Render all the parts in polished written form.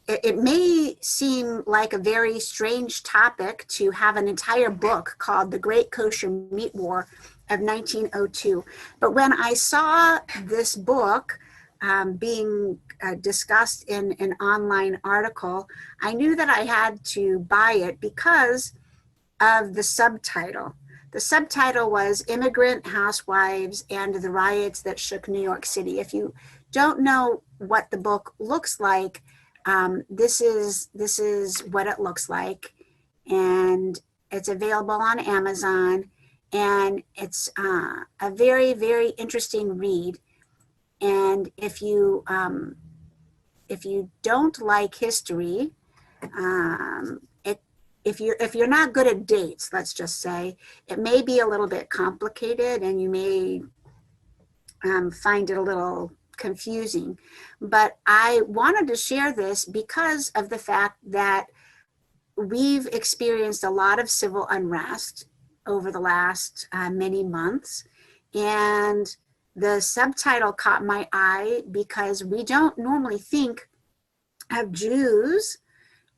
it may seem like a very strange topic to have an entire book called The Great Kosher Meat War of 1902. But when I saw this book being discussed in an online article, I knew that I had to buy it because of the subtitle. The subtitle was Immigrant Housewives and the Riots That Shook New York City. If you don't know what the book looks like, this is what it looks like, and it's available on Amazon, and it's a very, very interesting read. And if you don't like history, if you're not good at dates, let's just say, it may be a little bit complicated, and you may find it a little confusing. But I wanted to share this because of the fact that we've experienced a lot of civil unrest over the last many months. And the subtitle caught my eye because we don't normally think of Jews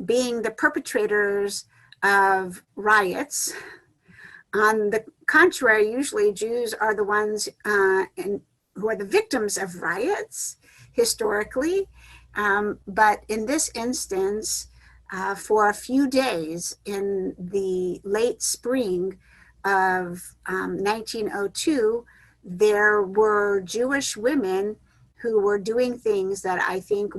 being the perpetrators of riots. On the contrary, usually Jews are the ones who are the victims of riots historically. But in this instance, for a few days in the late spring of 1902, there were Jewish women who were doing things that I think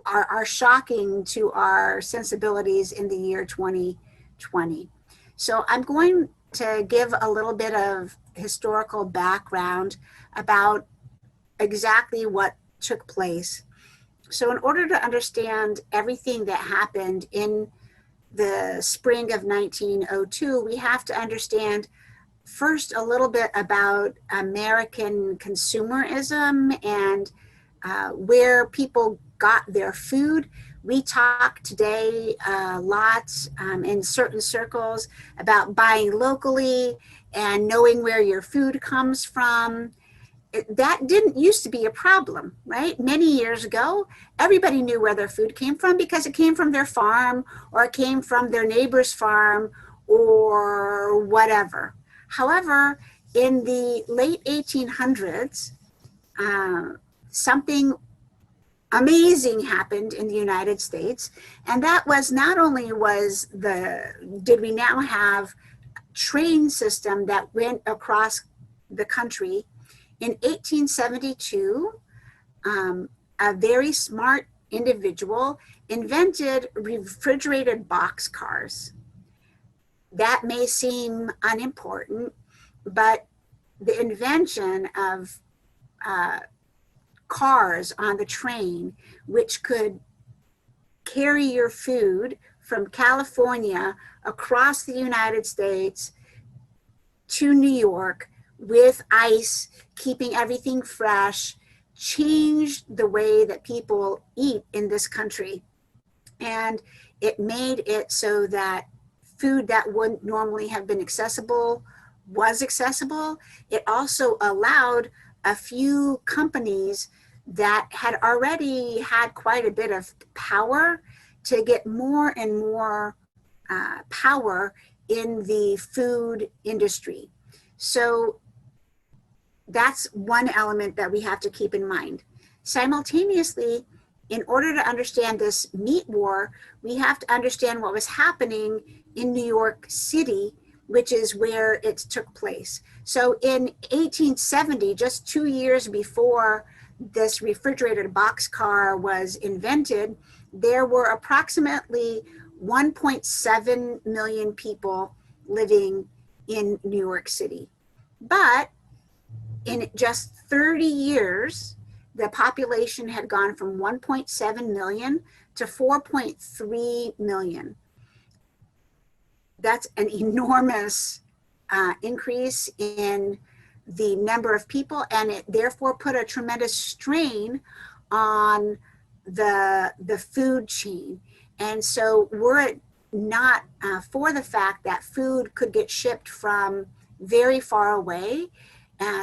are shocking to our sensibilities in the year 2020. So I'm going to give a little bit of historical background about exactly what took place. So in order to understand everything that happened in the spring of 1902, we have to understand first a little bit about American consumerism and where people got their food. We talk today lots in certain circles about buying locally and knowing where your food comes from. That didn't used to be a problem, right? Many years ago, everybody knew where their food came from because it came from their farm or it came from their neighbor's farm or whatever. However, in the late 1800s, something amazing happened in the United States. And that was not only did we now have train system that went across the country. In 1872, a very smart individual invented refrigerated boxcars. That may seem unimportant, but the invention of cars on the train, which could carry your food from California across the United States to New York with ice, keeping everything fresh, changed the way that people eat in this country. And it made it so that food that wouldn't normally have been accessible was accessible. It also allowed a few companies that had already had quite a bit of power to get more and more power in the food industry. So that's one element that we have to keep in mind. Simultaneously, in order to understand this meat war, we have to understand what was happening in New York City, which is where it took place. So in 1870, just 2 years before this refrigerated boxcar was invented, there were approximately 1.7 million people living in New York City. But in just 30 years, the population had gone from 1.7 million to 4.3 million. That's an enormous increase in the number of people, and it therefore put a tremendous strain on the food chain. And so were it not for the fact that food could get shipped from very far away,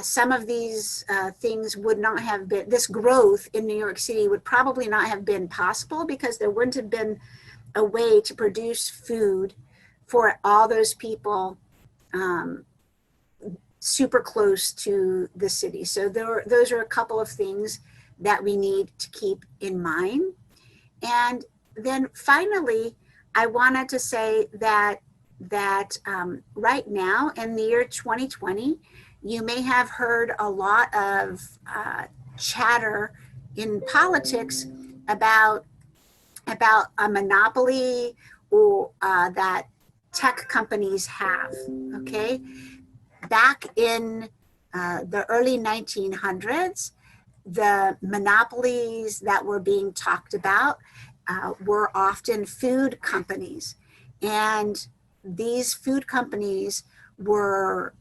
Some of these things would not have been, this growth in New York City would probably not have been possible because there wouldn't have been a way to produce food for all those people super close to the city. So those are a couple of things that we need to keep in mind. And then finally, I wanted to say that right now in the year 2020, you may have heard a lot of chatter in politics about a monopoly or that tech companies have. Okay, back in the early 1900s, the monopolies that were being talked about were often food companies. And these food companies were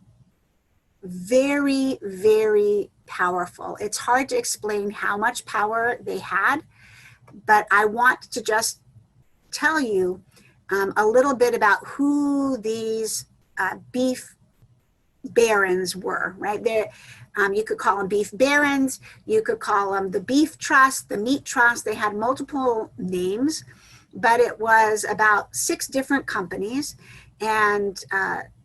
very, very powerful. It's hard to explain how much power they had, but I want to just tell you a little bit about who these beef barons were, right? You could call them beef barons, you could call them the beef trust, the meat trust. They had multiple names, but it was about 6 different companies, and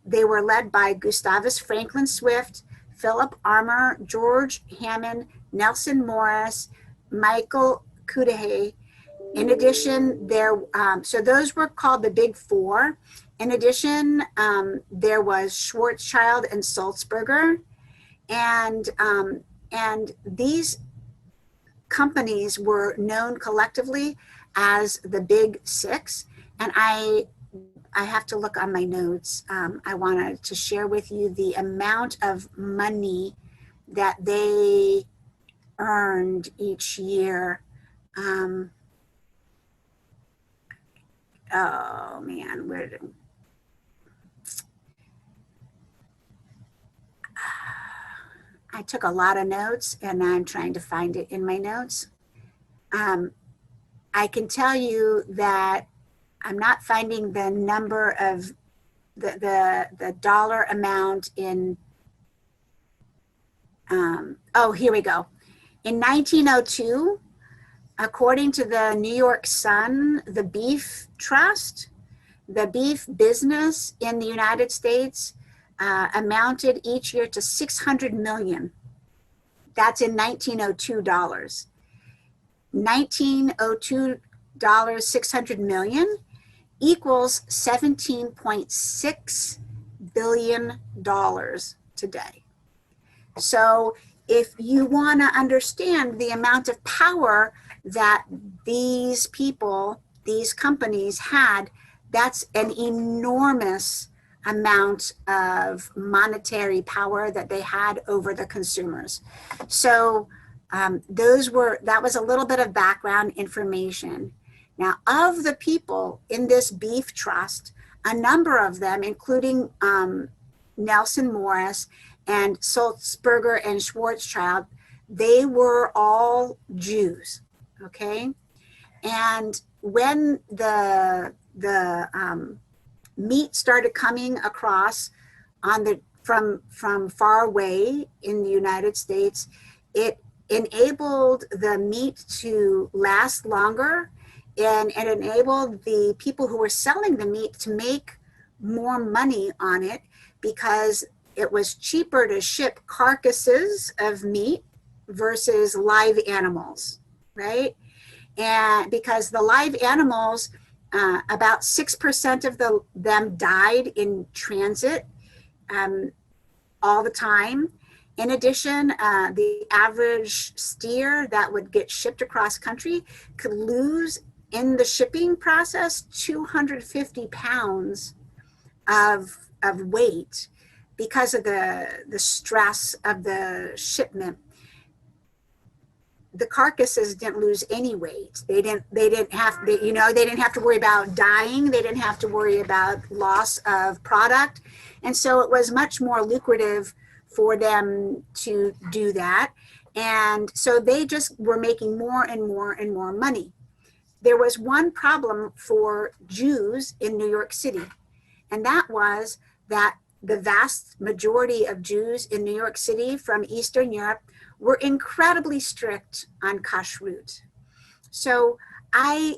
they were led by Gustavus Franklin Swift, Philip Armour, George Hammond, Nelson Morris, Michael Cudahy. In addition, so those were called the Big Four. In addition, there was Schwarzschild and Sulzberger, and these companies were known collectively as the Big Six. And I have to look on my notes. I wanted to share with you the amount of money that they earned each year. Oh man, where did I took a lot of notes and I'm trying to find it in my notes. I can tell you that I'm not finding the number of the dollar amount in, oh, here we go. In 1902, according to the New York Sun, the beef trust, the beef business in the United States amounted each year to 600 million. That's in 1902 dollars. 1902 dollars, 600 million equals $17.6 billion today. So if you want to understand the amount of power that these people, these companies had, that's an enormous amount of monetary power that they had over the consumers. So that was a little bit of background information. Now, of the people in this beef trust, a number of them, including Nelson Morris and Sulzberger and Schwarzschild, they were all Jews, okay? And when the meat started coming across from far away in the United States, it enabled the meat to last longer, and it enabled the people who were selling the meat to make more money on it because it was cheaper to ship carcasses of meat versus live animals, right? And because the live animals, about 6% of them died in transit all the time. In addition, the average steer that would get shipped across country could lose in the shipping process 250 pounds of weight because of the stress of the shipment. The carcasses didn't lose any weight. They didn't have to worry about dying. They didn't have to worry about loss of product. And so it was much more lucrative for them to do that. And so they just were making more and more and more money. There was one problem for Jews in New York City, and that was that the vast majority of Jews in New York City from Eastern Europe were incredibly strict on kashrut. So I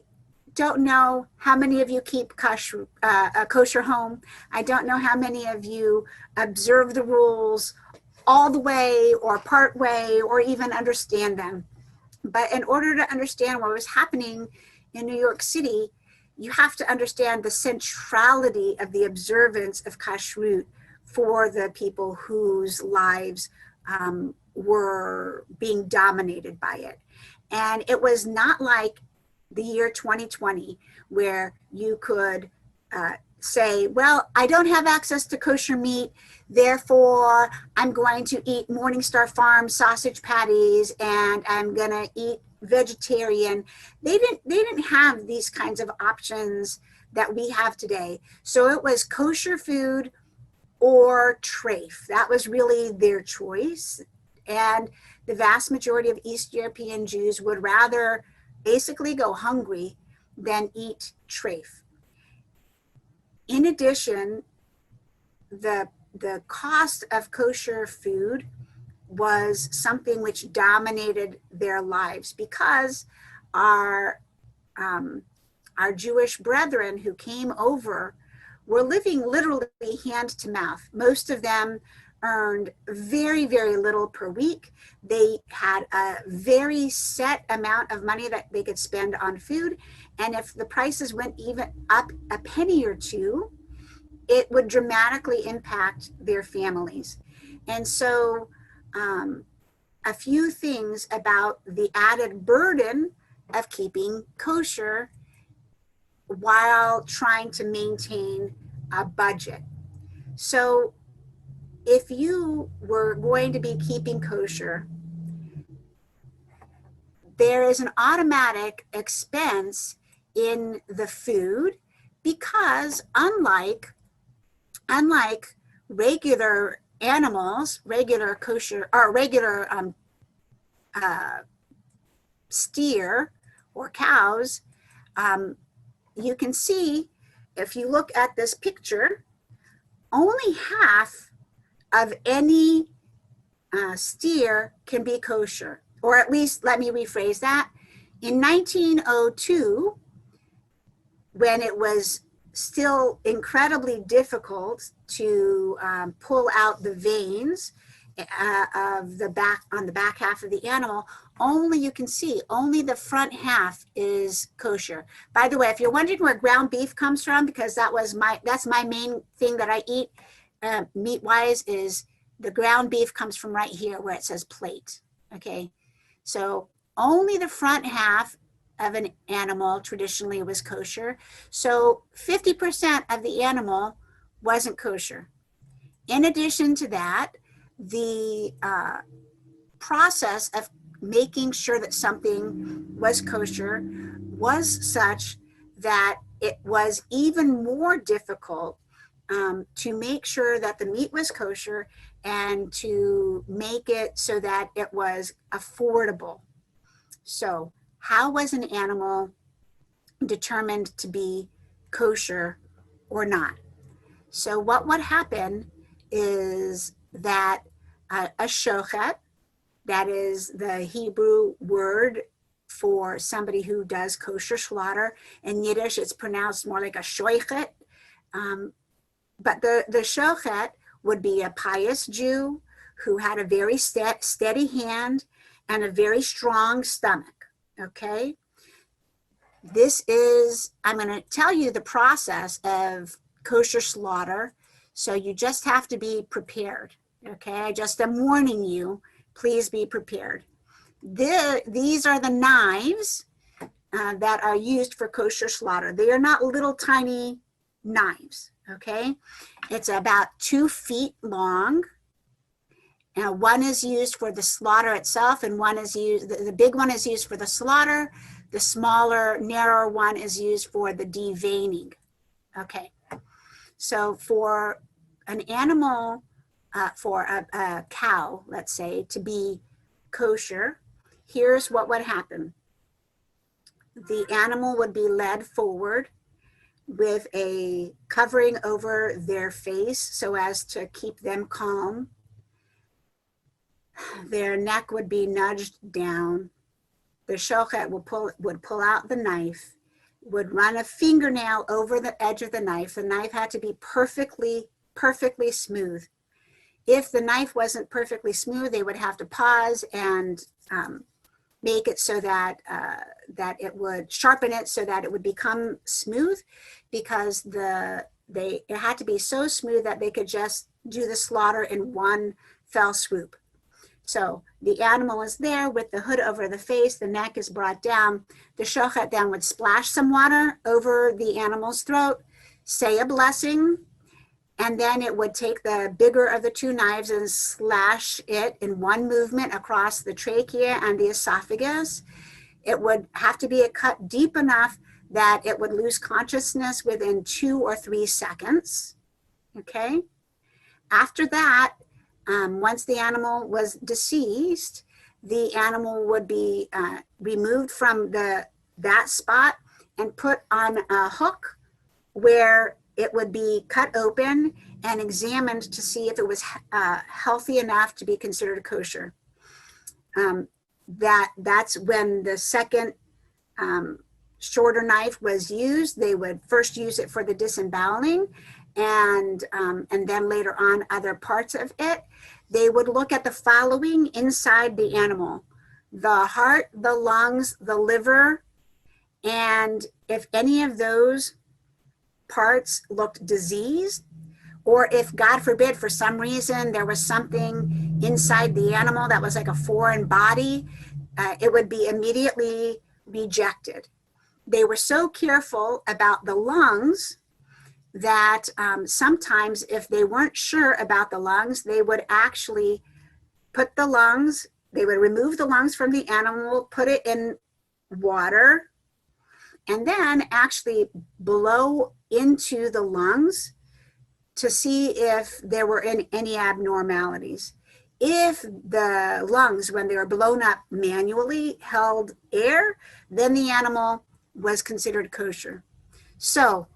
don't know how many of you keep a kosher home. I don't know how many of you observe the rules all the way or part way or even understand them. But in order to understand what was happening in New York City, you have to understand the centrality of the observance of kashrut for the people whose lives were being dominated by it. And it was not like the year 2020, where you could say, well, I don't have access to kosher meat, therefore I'm going to eat Morningstar Farm sausage patties and I'm going to eat vegetarian. They didn't have these kinds of options that we have today. So it was kosher food or treif. That was really their choice. And the vast majority of East European Jews would rather basically go hungry than eat treif. In addition, the cost of kosher food was something which dominated their lives, because our Jewish brethren who came over were living literally hand to mouth. Most of them earned very, very little per week. They had a very set amount of money that they could spend on food. And if the prices went even up a penny or two, it would dramatically impact their families. And so a few things about the added burden of keeping kosher while trying to maintain a budget. So if you were going to be keeping kosher, there is an automatic expense in the food, because unlike regular animals, regular kosher or regular steer or cows, you can see, if you look at this picture, only half of any steer can be kosher. Or at least, let me rephrase that. In 1902, when it was still incredibly difficult to pull out the veins of the back, on the back half of the animal, only, you can see, only the front half is kosher. By the way, if you're wondering where ground beef comes from, because that's my main thing that I eat meat wise, is the ground beef comes from right here where it says plate. Okay, so only the front half of an animal traditionally was kosher. So 50% of the animal wasn't kosher. In addition to that, the process of making sure that something was kosher was such that it was even more difficult to make sure that the meat was kosher and to make it so that it was affordable. So how was an animal determined to be kosher or not? So what would happen is that a shochet, that is the Hebrew word for somebody who does kosher slaughter. In Yiddish, it's pronounced more like a shoichet. But the shochet would be a pious Jew who had a very steady hand and a very strong stomach, okay? I'm going to tell you the process of kosher slaughter, so you just have to be prepared, okay? I just am warning you, please be prepared. These are the knives that are used for kosher slaughter. They are not little tiny knives, okay? It's about 2 feet long. Now, one is used for the slaughter itself, and one is used, the big one is used for the slaughter. The smaller, narrower one is used for the deveining. Okay, so for an animal, for a cow, let's say, to be kosher, here's what would happen. The animal would be led forward with a covering over their face so as to keep them calm. Their neck would be nudged down. The shochet would pull out the knife, would run a fingernail over the edge of the knife. The knife had to be perfectly smooth. If the knife wasn't perfectly smooth, they would have to pause and make it so that that it would sharpen it so that it would become smooth, because it had to be so smooth that they could just do the slaughter in one fell swoop. So the animal is there with the hood over the face, the neck is brought down. The shochet then would splash some water over the animal's throat, say a blessing, and then it would take the bigger of the two knives and slash it in one movement across the trachea and the esophagus. It would have to be a cut deep enough that it would lose consciousness within 2 or 3 seconds. Okay. After that, once the animal was deceased, the animal would be removed from that spot and put on a hook where it would be cut open and examined to see if it was healthy enough to be considered kosher. That's when the second shorter knife was used. They would first use it for the disemboweling, and then later on other parts of it. They would look at the following inside the animal: the heart, the lungs, the liver, and if any of those parts looked diseased, or if, God forbid, for some reason there was something inside the animal that was like a foreign body, it would be immediately rejected. They were so careful about the lungs that sometimes if they weren't sure about the lungs, they would actually they would remove the lungs from the animal, put it in water, and then actually blow into the lungs to see if there were any abnormalities. If the lungs, when they were blown up manually, held air, then the animal was considered kosher. So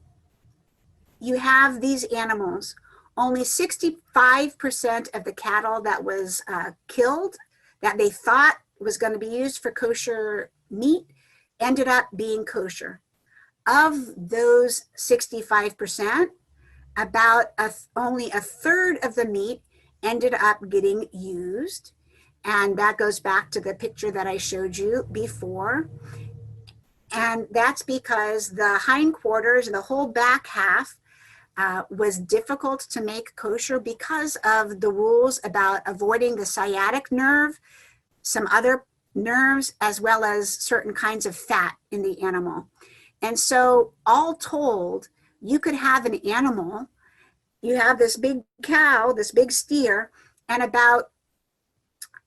you have these animals. Only 65% of the cattle that was killed, that they thought was going to be used for kosher meat, ended up being kosher. Of those 65%, about only a third of the meat ended up getting used. And that goes back to the picture that I showed you before. And that's because the hindquarters, the whole back half, was difficult to make kosher because of the rules about avoiding the sciatic nerve, some other nerves, as well as certain kinds of fat in the animal. And so all told, you could have an animal, you have this big cow, this big steer, and about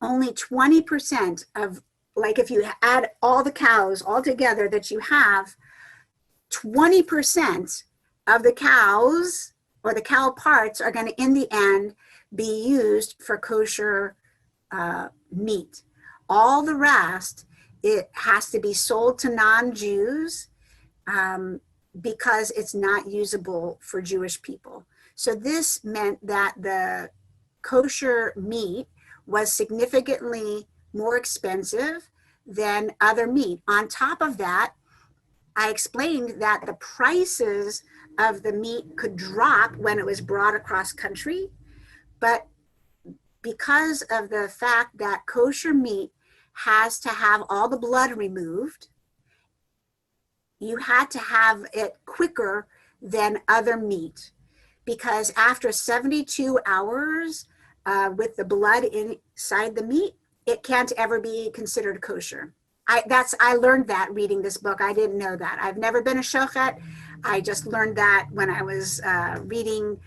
only 20% of, like if you add all the cows all together that you have, 20% of the cows or the cow parts are going to, in the end, be used for kosher meat. All the rest, it has to be sold to non-Jews because it's not usable for Jewish people. So this meant that the kosher meat was significantly more expensive than other meat. On top of that, I explained that the prices of the meat could drop when it was brought across country, but because of the fact that kosher meat has to have all the blood removed, you had to have it quicker than other meat, because after 72 hours with the blood inside the meat, it can't ever be considered kosher. I learned that reading this book. I didn't know that. I've never been a shochet. I just learned that when I was reading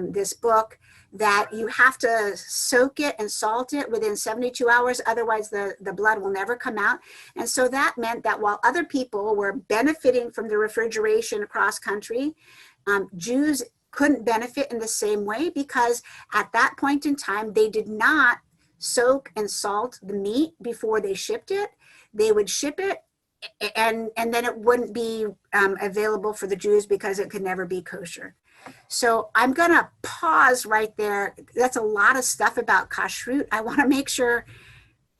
this book, that you have to soak it and salt it within 72 hours. Otherwise, the blood will never come out. And so that meant that while other people were benefiting from the refrigeration across country, Jews couldn't benefit in the same way, because at that point in time, they did not soak and salt the meat before they shipped it. They would ship it and then it wouldn't be available for the Jews because it could never be kosher. So I'm going to pause right there. That's a lot of stuff about kashrut. I want to make sure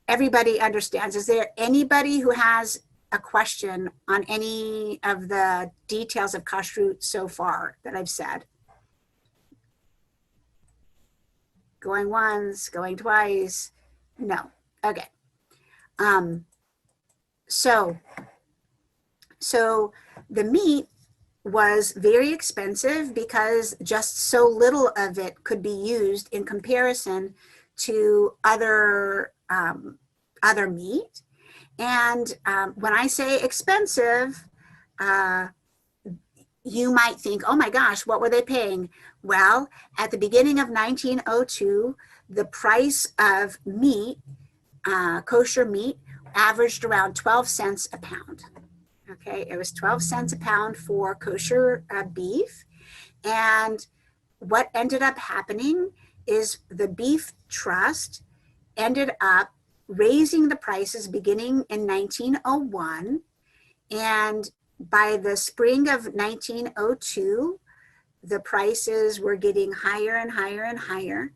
everybody understands. Is there anybody who has a question on any of the details of kashrut so far that I've said? Going once, going twice? No. Okay. So the meat was very expensive because just so little of it could be used in comparison to other meat. And when I say expensive, you might think, oh my gosh, what were they paying? Well, at the beginning of 1902, the price of meat, kosher meat, averaged around 12 cents a pound. Okay, it was 12 cents a pound for kosher beef. And what ended up happening is the beef trust ended up raising the prices beginning in 1901. And by the spring of 1902, the prices were getting higher and higher and higher.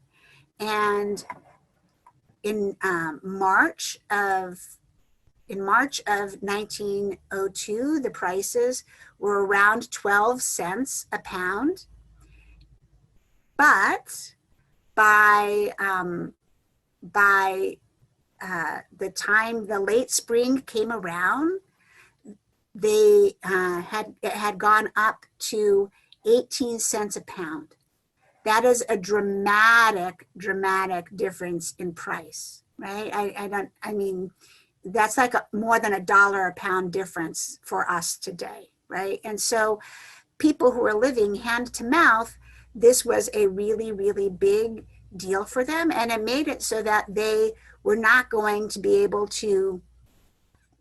And in March of 1902, the prices were around 12 cents a pound. But by the time the late spring came around, it had gone up to 18 cents a pound. That is a dramatic difference in price, right? I mean, that's like more than $1 a pound difference for us today, right? And so people who are living hand to mouth, this was a really, really big deal for them. And it made it so that they were not going to be able to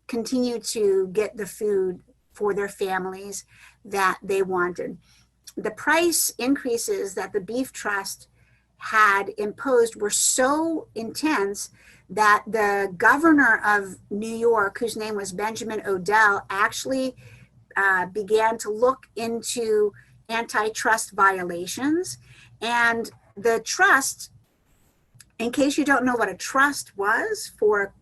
continue to get the food for their families that they wanted. The price increases that the beef trust had imposed were so intense that the governor of New York, whose name was Benjamin Odell, actually began to look into antitrust violations. And the trust, in case you don't know what a trust was for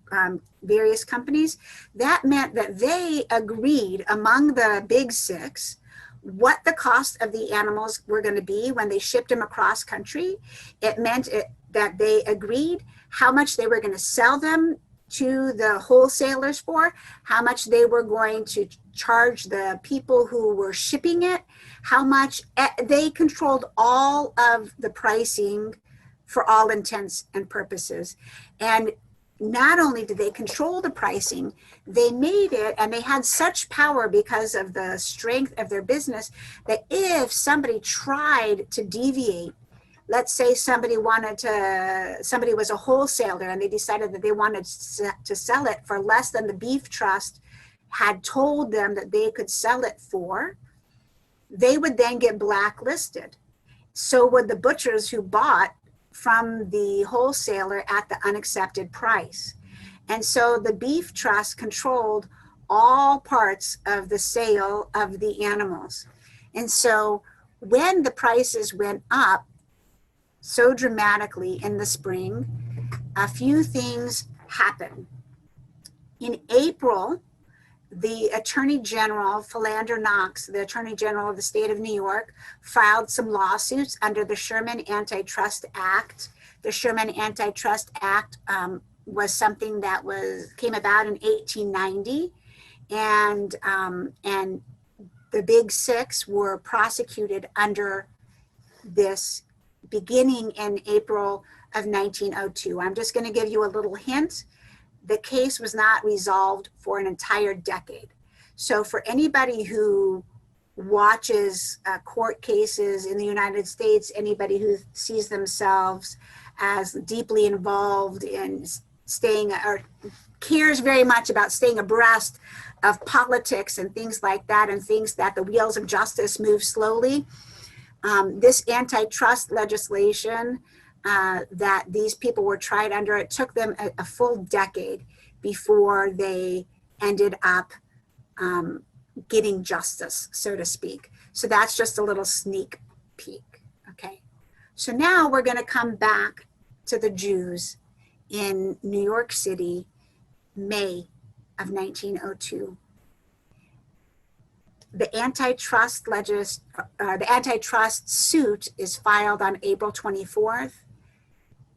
various companies, that meant that they agreed among the big six what the cost of the animals were going to be when they shipped them across country. It meant that they agreed how much they were going to sell them to the wholesalers for, how much they were going to charge the people who were shipping it, how much they controlled all of the pricing for all intents and purposes. And not only did they control the pricing, they made it, and they had such power because of the strength of their business, that if somebody tried to deviate, let's say somebody was a wholesaler and they decided that they wanted to sell it for less than the beef trust had told them that they could sell it for, they would then get blacklisted. So would the butchers who bought from the wholesaler at the unaccepted price. And so the beef trust controlled all parts of the sale of the animals. And so when the prices went up so dramatically in the spring, a few things happened. In April, the Attorney General, Philander Knox, the Attorney General of the state of New York, filed some lawsuits under the Sherman Antitrust Act. The Sherman Antitrust Act was something that came about in 1890, and the Big Six were prosecuted under this beginning in April of 1902. I'm just going to give you a little hint. The case was not resolved for an entire decade. So for anybody who watches court cases in the United States, anybody who sees themselves as deeply involved in staying or cares very much about staying abreast of politics and things like that, and thinks that the wheels of justice move slowly, this antitrust legislation that these people were tried under, it took them a full decade before they ended up getting justice, so to speak. So that's just a little sneak peek. Okay. So now we're going to come back to the Jews in New York City, May of 1902. The antitrust suit is filed on April 24th.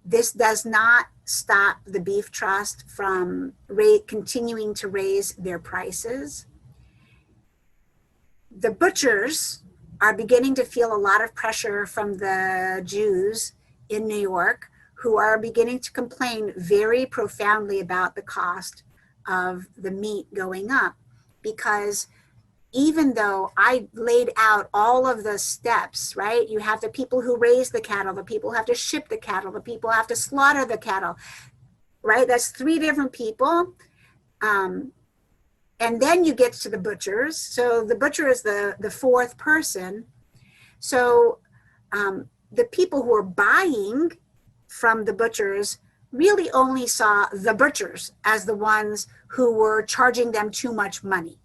This does not stop the beef trust from continuing to raise their prices. The butchers are beginning to feel a lot of pressure from the Jews in New York, who are beginning to complain very profoundly about the cost of the meat going up, because even though I laid out all of the steps, right? You have the people who raise the cattle, the people who have to ship the cattle, the people who have to slaughter the cattle, right? That's 3 different people. And then you get to the butchers. So the butcher is the 4th person. So the people who are buying from the butchers really only saw the butchers as the ones who were charging them too much money.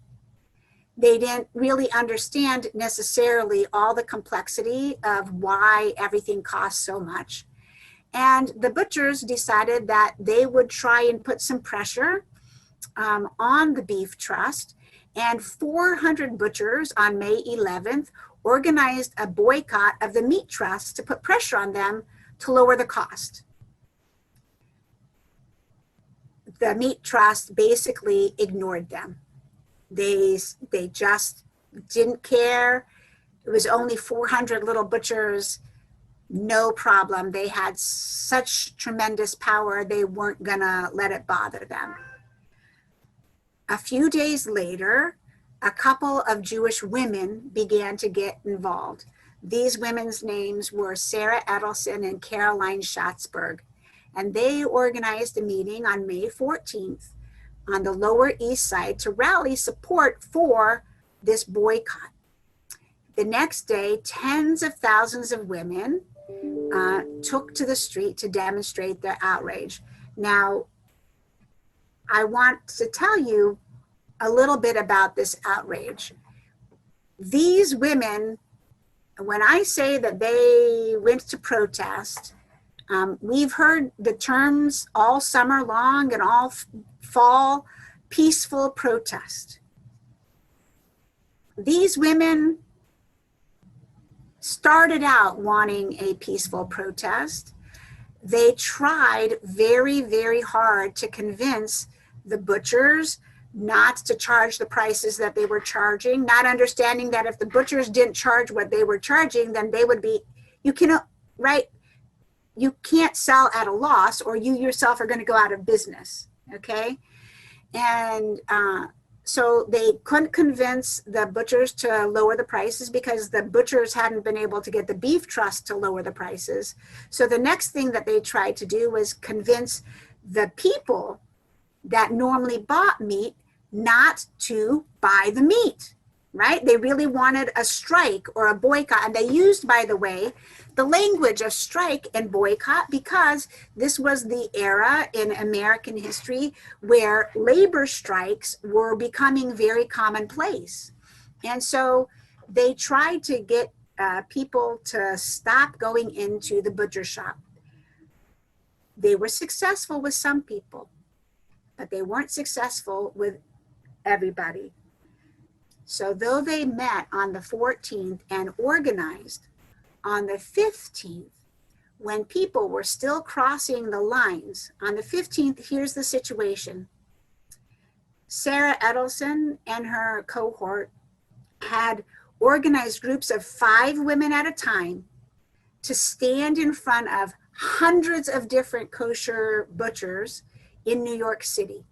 They didn't really understand necessarily all the complexity of why everything costs so much. And the butchers decided that they would try and put some pressure on the beef trust. And 400 butchers on May 11th organized a boycott of the meat trust to put pressure on them to lower the cost. The meat trust basically ignored them. They just didn't care. It was only 400 little butchers, no problem. They had such tremendous power, they weren't gonna let it bother them. A few days later, a couple of Jewish women began to get involved. These women's names were Sarah Edelson and Caroline Schatzberg, and they organized a meeting on May 14th on the Lower East Side to rally support for this boycott. The next day, tens of thousands of women took to the street to demonstrate their outrage. Now, I want to tell you a little bit about this outrage. These women, when I say that they went to protest, we've heard the terms all summer long and all fall, peaceful protest. These women started out wanting a peaceful protest. They tried very, very hard to convince the butchers not to charge the prices that they were charging, not understanding that if the butchers didn't charge what they were charging, then they would be, you can't sell at a loss, or you yourself are going to go out of business, okay? And so they couldn't convince the butchers to lower the prices because the butchers hadn't been able to get the beef trust to lower the prices. So the next thing that they tried to do was convince the people that normally bought meat not to buy the meat, right? They really wanted a strike or a boycott. And they used, by the way, the language of strike and boycott because this was the era in American history where labor strikes were becoming very commonplace. And so they tried to get people to stop going into the butcher shop. They were successful with some people, but they weren't successful with everybody. So though they met on the 14th and organized on the 15th, when people were still crossing the lines, on the 15th, here's the situation. Sarah Edelson and her cohort had organized groups of 5 women at a time to stand in front of hundreds of different kosher butchers in New York City.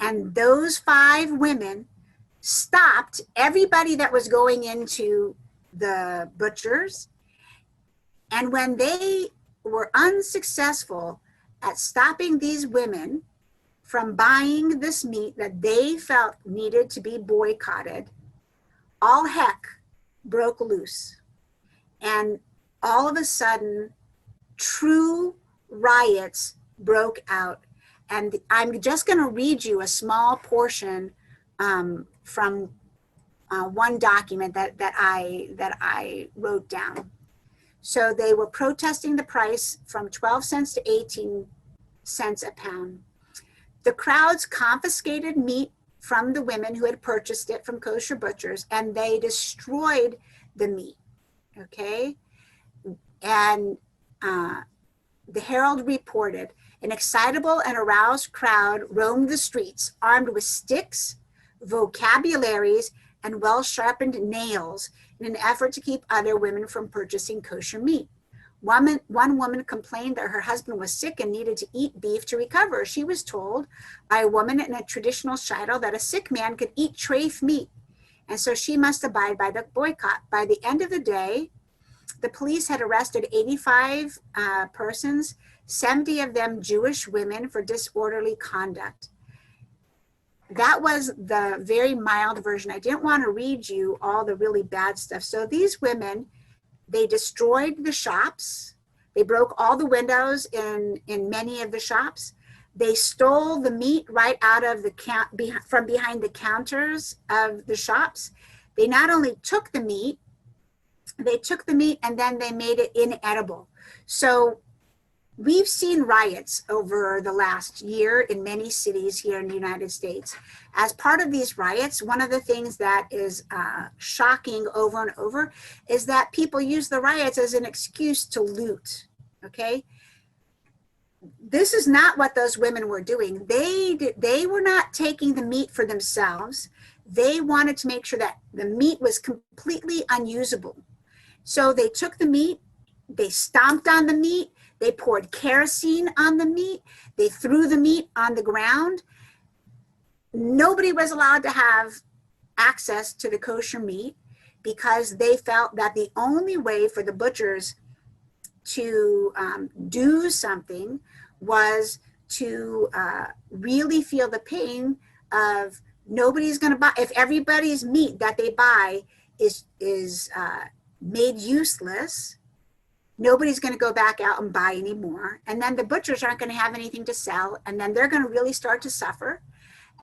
And those 5 women stopped everybody that was going into the butchers. And when they were unsuccessful at stopping these women from buying this meat that they felt needed to be boycotted, all heck broke loose. And all of a sudden, true riots broke out. And I'm just going to read you a small portion from one document that I wrote down. So they were protesting the price from 12 cents to 18 cents a pound. The crowds confiscated meat from the women who had purchased it from kosher butchers, and they destroyed the meat. Okay. And the Herald reported an excitable and aroused crowd roamed the streets, armed with sticks, vocabularies, and well-sharpened nails in an effort to keep other women from purchasing kosher meat. One woman complained that her husband was sick and needed to eat beef to recover. She was told by a woman in a traditional shidduch that a sick man could eat treif meat, and so she must abide by the boycott. By the end of the day, the police had arrested 85 persons, 70 of them Jewish women, for disorderly conduct. That was the very mild version. I didn't want to read you all the really bad stuff. So these women, they destroyed the shops. They broke all the windows in many of the shops. They stole the meat right out of from behind the counters of the shops. They not only took the meat, and then they made it inedible. So we've seen riots over the last year in many cities here in the United States. As part of these riots, one of the things that is shocking over and over is that people use the riots as an excuse to loot, okay? This is not what those women were doing. They were not taking the meat for themselves. They wanted to make sure that the meat was completely unusable. So they took the meat, they stomped on the meat, they poured kerosene on the meat, they threw the meat on the ground. Nobody was allowed to have access to the kosher meat because they felt that the only way for the butchers to do something was to really feel the pain of nobody's going to buy. If everybody's meat that they buy is made useless, nobody's going to go back out and buy anymore. And then the butchers aren't going to have anything to sell. And then they're going to really start to suffer.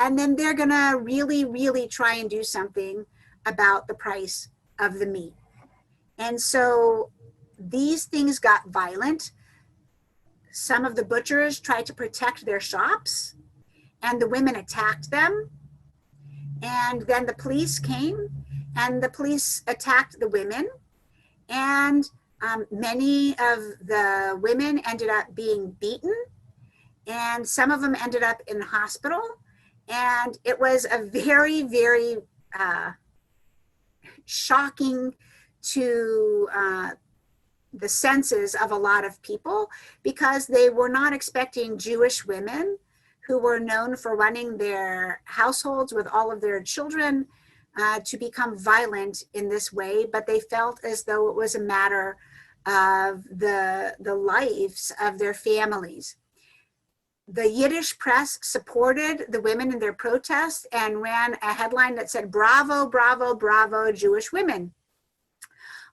And then they're going to really, really try and do something about the price of the meat. And so these things got violent. Some of the butchers tried to protect their shops, and the women attacked them. And then the police came, and the police attacked the women. And many of the women ended up being beaten, and some of them ended up in the hospital. And it was a very, very shocking to the senses of a lot of people, because they were not expecting Jewish women who were known for running their households with all of their children to become violent in this way, but they felt as though it was a matter of the lives of their families. The Yiddish press supported the women in their protest and ran a headline that said, "Bravo, bravo, bravo, Jewish women."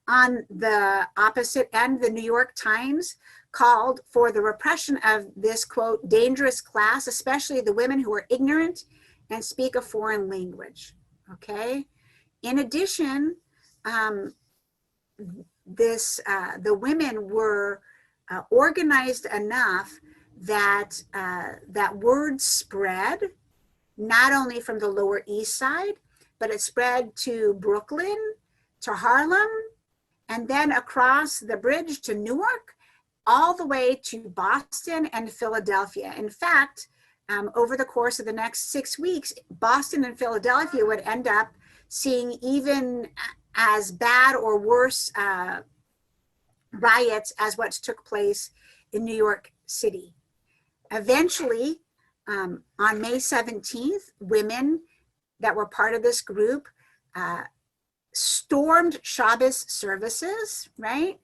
On the opposite end, the New York Times called for the repression of this, quote, dangerous class, especially the women who are ignorant and speak a foreign language. Okay. In addition, the women were organized enough that that word spread not only from the Lower East Side, but it spread to Brooklyn, to Harlem, and then across the bridge to Newark, all the way to Boston and Philadelphia. In fact, over the course of the next 6 weeks, Boston and Philadelphia would end up seeing even as bad or worse riots as what took place in New York City. Eventually, on May 17th, women that were part of this group stormed Shabbos services, right?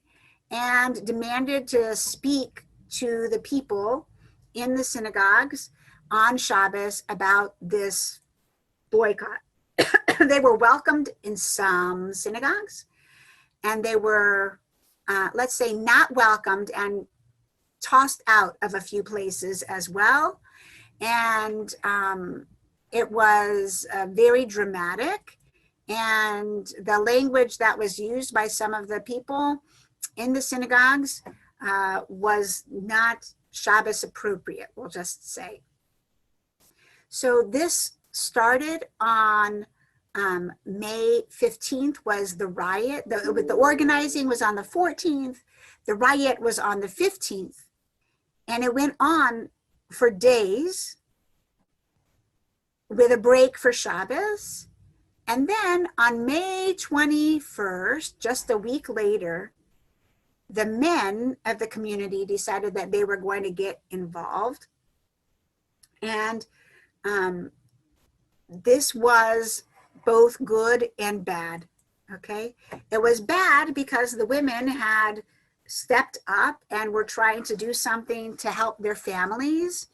And demanded to speak to the people in the synagogues on Shabbos about this boycott. They were welcomed in some synagogues, and they were, let's say, not welcomed and tossed out of a few places as well. And it was very dramatic, and the language that was used by some of the people in the synagogues was not Shabbos appropriate, we'll just say. So this started on May 15th was the riot. The organizing was on the 14th. The riot was on the 15th. And it went on for days with a break for Shabbos. And then on May 21st, just a week later, the men of the community decided that they were going to get involved. And this was both good and bad, okay? It was bad because the women had stepped up and were trying to do something to help their families.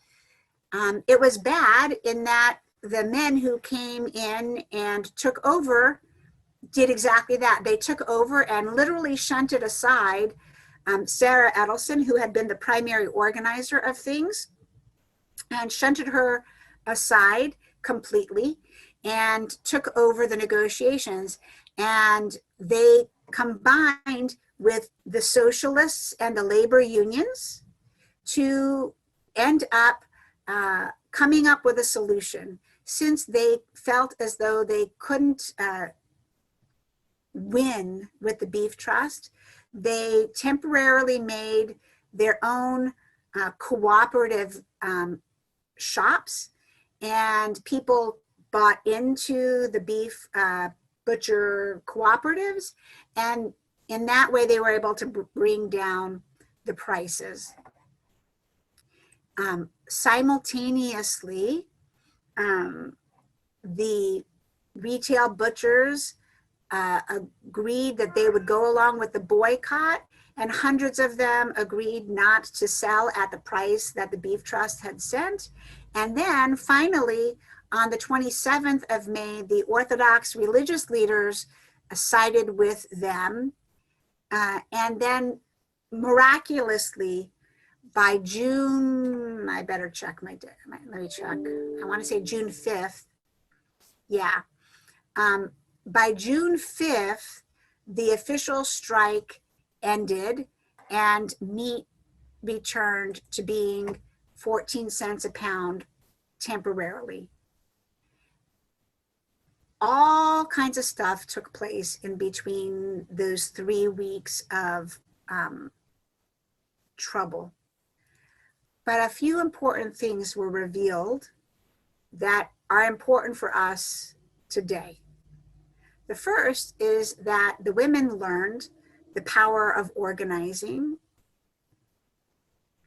It was bad in that the men who came in and took over did exactly that. They took over and literally shunted aside Sarah Edelson, who had been the primary organizer of things, and shunted her aside completely and took over the negotiations. And they combined with the socialists and the labor unions to end up coming up with a solution, since they felt as though they couldn't win with the beef trust. They temporarily made their own cooperative shops, and people bought into the beef butcher cooperatives, and in that way they were able to bring down the prices. Simultaneously, the retail butchers agreed that they would go along with the boycott, and hundreds of them agreed not to sell at the price that the beef trust had set. And then finally, on the 27th of May, the Orthodox religious leaders sided with them. And then miraculously, by June, I better check let me check. I want to say June 5th. Yeah. By June 5th, the official strike ended and meat returned to being 14 cents a pound temporarily. All kinds of stuff took place in between those 3 weeks of trouble. But a few important things were revealed that are important for us today. The first is that the women learned the power of organizing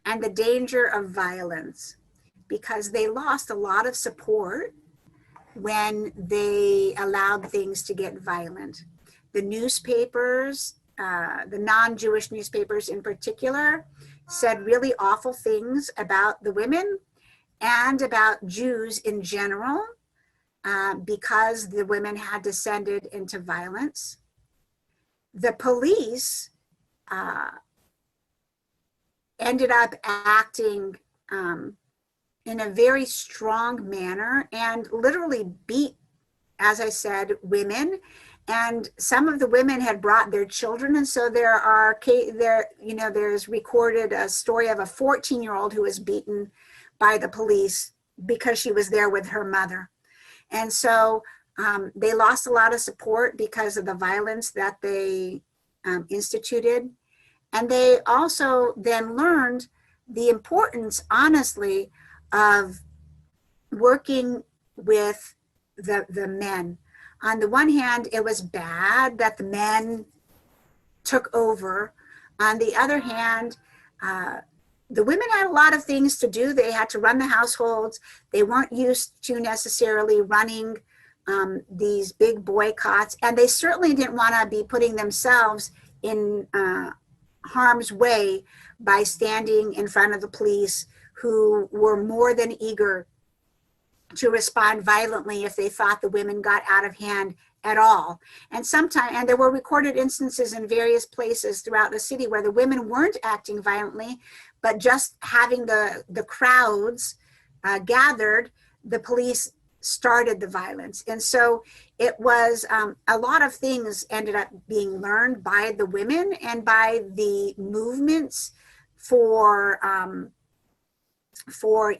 and the danger of violence, because they lost a lot of support when they allowed things to get violent. The newspapers, the non-Jewish newspapers in particular, said really awful things about the women and about Jews in general, because the women had descended into violence. The police ended up acting in a very strong manner and literally beat, as I said, women. And some of the women had brought their children. And so there's recorded a story of a 14-year-old who was beaten by the police because she was there with her mother. And so they lost a lot of support because of the violence that they instituted. And they also then learned the importance, honestly, of working with the men. On the one hand, it was bad that the men took over. On the other hand, the women had a lot of things to do. They had to run the households. They weren't used to necessarily running these big boycotts, and they certainly didn't want to be putting themselves in harm's way by standing in front of the police, who were more than eager to respond violently if they thought the women got out of hand at all. And there were recorded instances in various places throughout the city where the women weren't acting violently, but just having the crowds gathered, the police started the violence. And so it was a lot of things ended up being learned by the women and by the movements for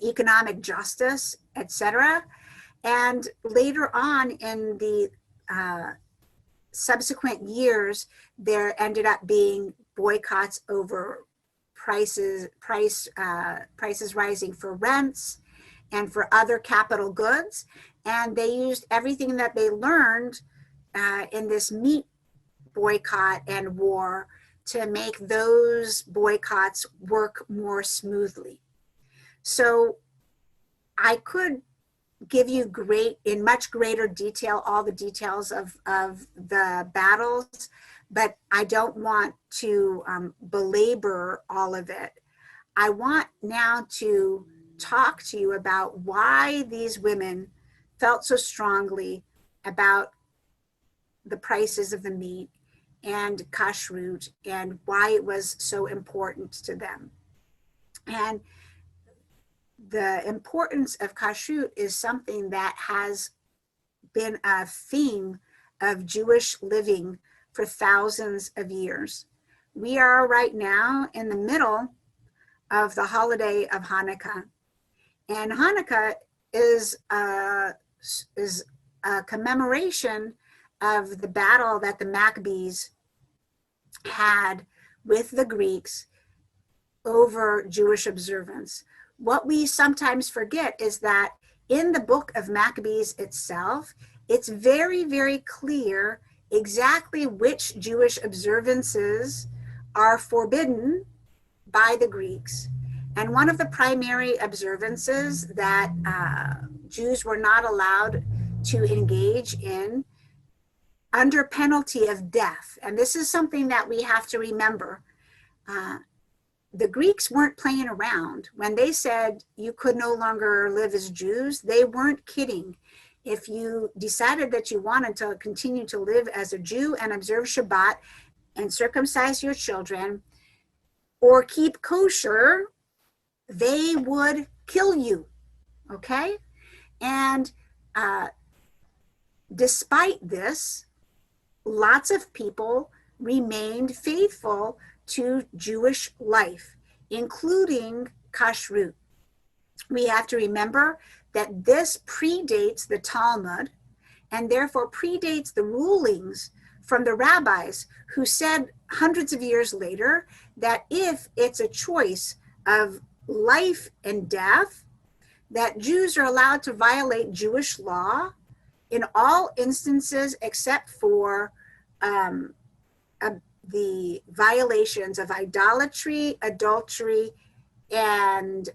economic justice, etc. And later on in the subsequent years, there ended up being boycotts over prices rising for rents and for other capital goods. And they used everything that they learned in this meat boycott and war to make those boycotts work more smoothly. So I could give you in much greater detail, all the details of the battles, but I don't want to belabor all of it. I want now to talk to you about why these women felt so strongly about the prices of the meat and kashrut and why it was so important to them. And the importance of kashrut is something that has been a theme of Jewish living for thousands of years. We are right now in the middle of the holiday of Hanukkah. And Hanukkah is a commemoration of the battle that the Maccabees had with the Greeks over Jewish observance. What we sometimes forget is that in the book of Maccabees itself, it's very, very clear exactly which Jewish observances are forbidden by the Greeks. And one of the primary observances that Jews were not allowed to engage in under penalty of death, and this is something that we have to remember, the Greeks weren't playing around. When they said you could no longer live as Jews, they weren't kidding. If you decided that you wanted to continue to live as a Jew and observe Shabbat and circumcise your children or keep kosher, they would kill you, okay? And despite this, lots of people remained faithful to Jewish life, including Kashrut. We have to remember that this predates the Talmud and therefore predates the rulings from the rabbis who said hundreds of years later that if it's a choice of life and death, that Jews are allowed to violate Jewish law in all instances except for the violations of idolatry, adultery, and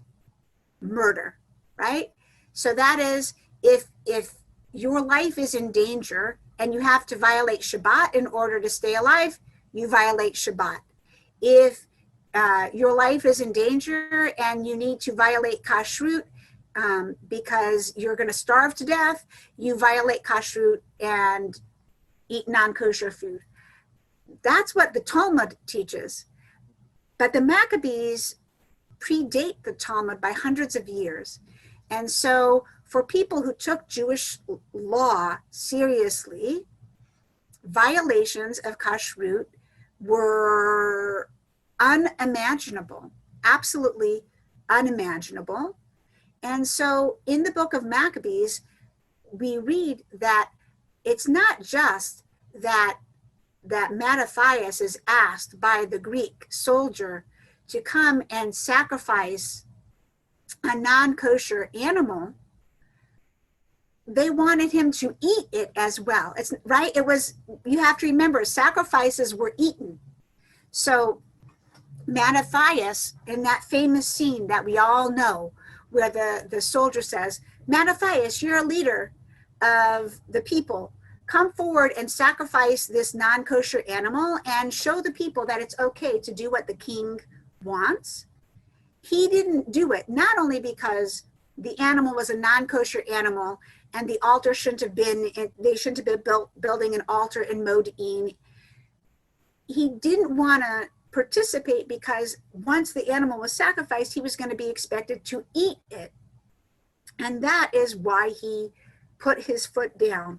murder, right? So that is, if your life is in danger and you have to violate Shabbat in order to stay alive, you violate Shabbat. If your life is in danger and you need to violate Kashrut because you're going to starve to death, you violate Kashrut and eat non-kosher food. That's what the Talmud teaches. But the Maccabees predate the Talmud by hundreds of years. And so for people who took Jewish law seriously, violations of Kashrut were unimaginable, absolutely unimaginable. And so in the book of Maccabees, we read that it's not just that Mattathias is asked by the Greek soldier to come and sacrifice a non-kosher animal. They wanted him to eat it as well. It's right. It was, you have to remember, sacrifices were eaten. So Mattathias, in that famous scene that we all know, where the soldier says, Mattathias, you're a leader of the people. Come forward and sacrifice this non-kosher animal and show the people that it's okay to do what the king wants. He didn't do it, not only because the animal was a non-kosher animal and the altar shouldn't have been, they shouldn't have been building an altar in Modi'in. He didn't want to participate because once the animal was sacrificed, he was going to be expected to eat it. And that is why he put his foot down.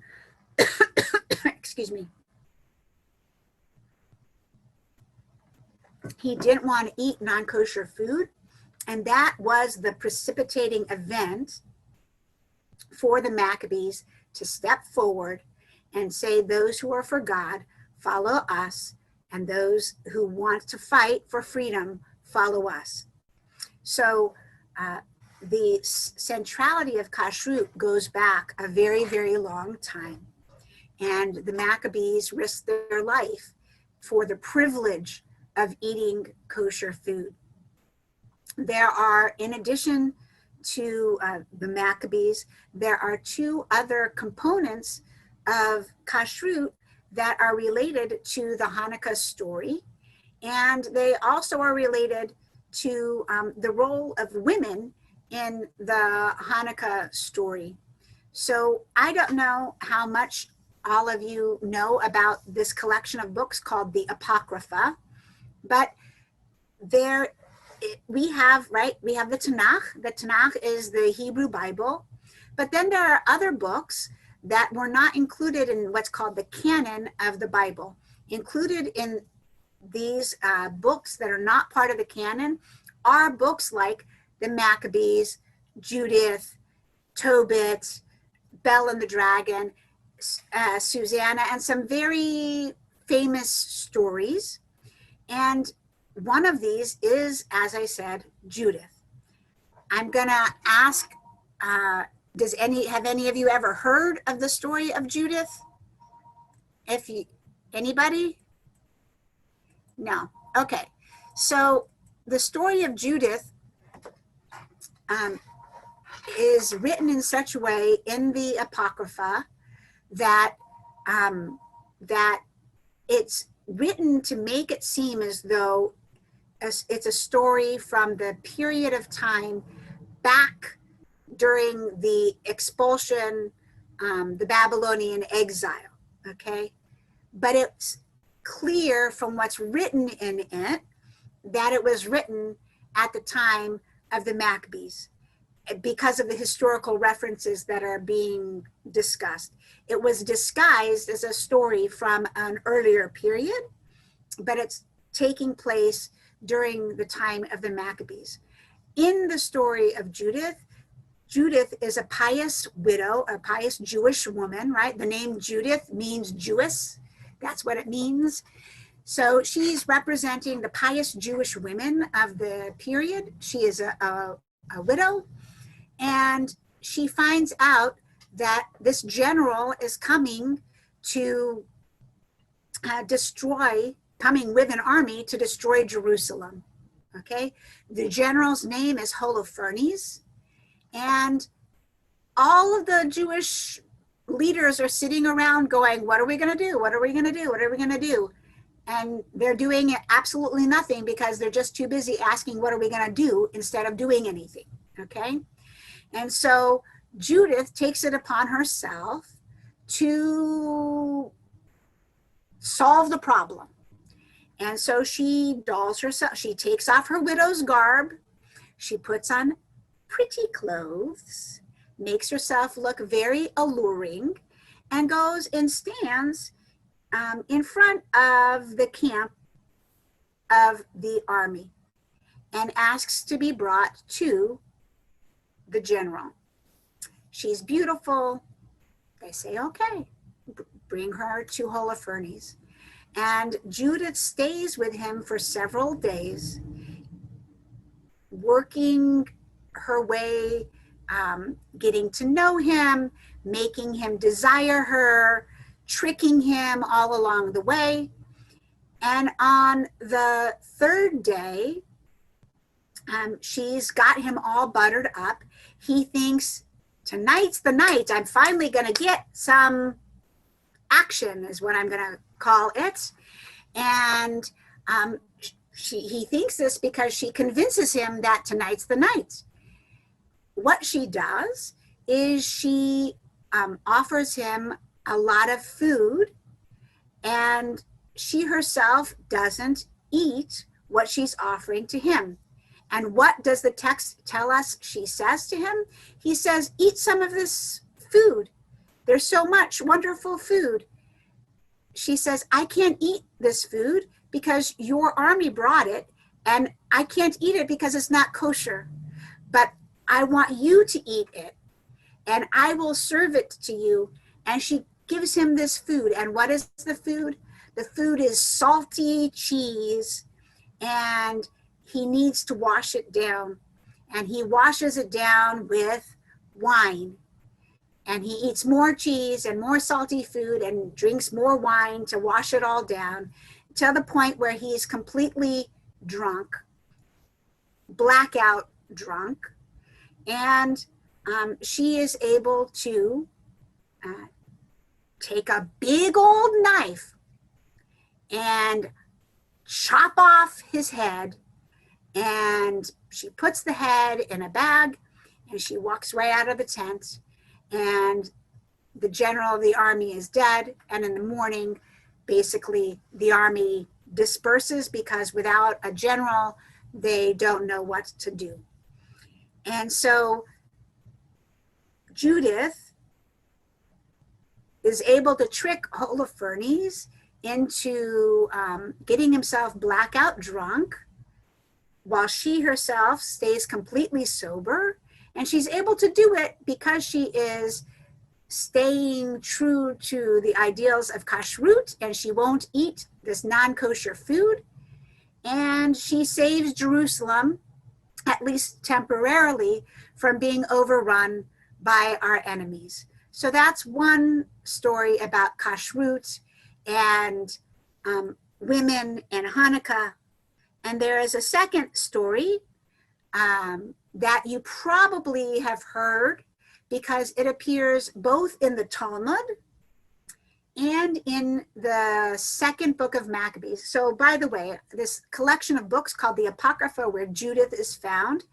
Excuse me. He didn't want to eat non-kosher food, and that was the precipitating event for the Maccabees to step forward and say, those who are for God, follow us, and those who want to fight for freedom, follow us. So the centrality of Kashrut goes back a very, very long time. And the Maccabees risked their life for the privilege of eating kosher food. There are, in addition to the Maccabees, there are two other components of Kashrut that are related to the Hanukkah story. And they also are related to the role of women in the Hanukkah story. So I don't know how much all of you know about this collection of books called the Apocrypha, but there we have the Tanakh. The Tanakh is the Hebrew Bible, but then there are other books that were not included in what's called the canon of the Bible. Included in these books that are not part of the canon are books like the Maccabees, Judith, Tobit, Bel and the Dragon, Susanna, and some very famous stories. And one of these is, as I said, Judith. I'm gonna ask, have any of you ever heard of the story of Judith? Anybody? No. Okay. So the story of Judith is written in such a way in the Apocrypha that that it's written to make it seem as though it's a story from the period of time back during the expulsion, the Babylonian exile. Okay, but it's clear from what's written in it that it was written at the time of the Maccabees because of the historical references that are being discussed. It was disguised as a story from an earlier period, but it's taking place during the time of the Maccabees. In the story of Judith, Judith is a pious widow, a pious Jewish woman, right? The name Judith means Jewess. That's what it means. So she's representing the pious Jewish women of the period. She is a widow, and she finds out that this general is coming to coming with an army to destroy Jerusalem. Okay, the general's name is Holofernes, and all of the Jewish leaders are sitting around going, what are we going to do? What are we going to do? What are we going to do? And they're doing absolutely nothing because they're just too busy asking, what are we going to do, instead of doing anything. Okay. And so Judith takes it upon herself to solve the problem. And so she dolls herself, she takes off her widow's garb, she puts on pretty clothes, makes herself look very alluring, and goes and stands in front of the camp of the army and asks to be brought to the general. She's beautiful. They say, okay, bring her to Holofernes. And Judith stays with him for several days, working her way, getting to know him, making him desire her, tricking him all along the way. And on the third day, she's got him all buttered up. He thinks, tonight's the night. I'm finally going to get some action, is what I'm going to call it. And he thinks this because she convinces him that tonight's the night. What she does is she offers him a lot of food, and she herself doesn't eat what she's offering to him. And what does the text tell us she says to him? He says, eat some of this food. There's so much wonderful food. She says, I can't eat this food because your army brought it, and I can't eat it because it's not kosher. But I want you to eat it, and I will serve it to you. And she gives him this food. And what is the food? The food is salty cheese, and he needs to wash it down. And he washes it down with wine. And he eats more cheese and more salty food and drinks more wine to wash it all down, to the point where he's completely drunk, blackout drunk. And she is able to take a big old knife and chop off his head. And she puts the head in a bag, and she walks right out of the tent. And the general of the army is dead. And in the morning, basically, the army disperses, because without a general, they don't know what to do. And so Judith is able to trick Holofernes into getting himself blackout drunk, while she herself stays completely sober. And she's able to do it because she is staying true to the ideals of Kashrut, and she won't eat this non-kosher food. And she saves Jerusalem, at least temporarily, from being overrun by our enemies. So that's one story about Kashrut and women and Hanukkah. And there is a second story that you probably have heard, because it appears both in the Talmud and in the second book of Maccabees. So by the way, this collection of books called the Apocrypha, where Judith is found,